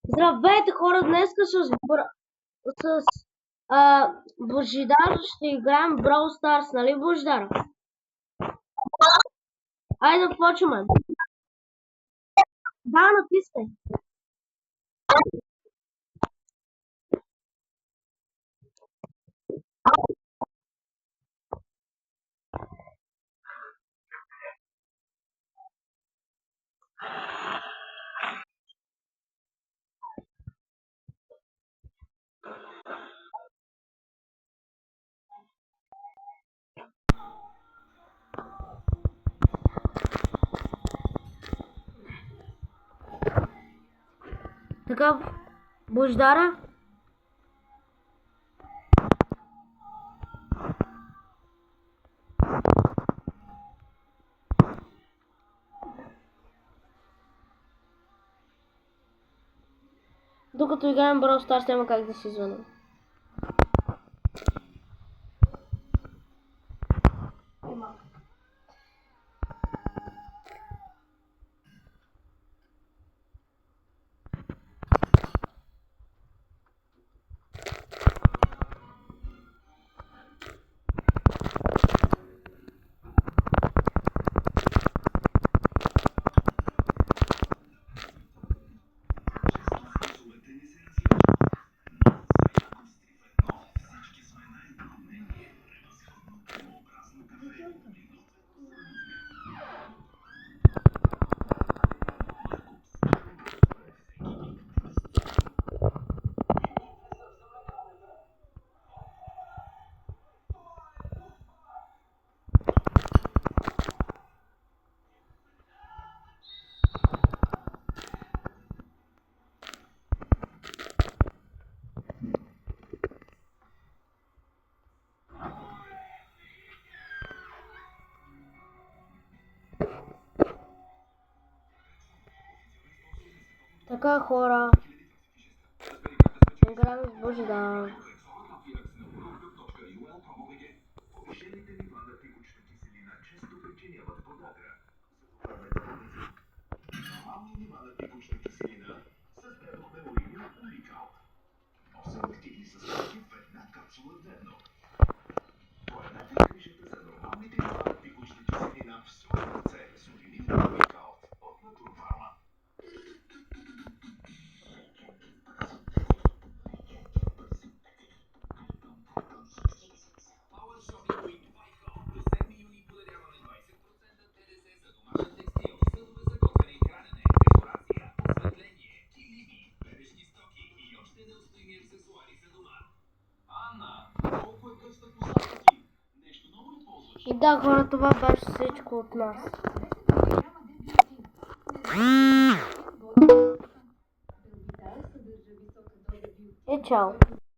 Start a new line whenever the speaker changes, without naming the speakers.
Здравейте хора, днеска с Божидар ще играем Brawl Stars, нали Божидар? Айде да почваме. Да, натискай. Така, Божидара? Докато играем Brawl Stars няма как да си звъним. Така хора, играем с Божидар. И да, хора, това беше всичко от нас. И чао!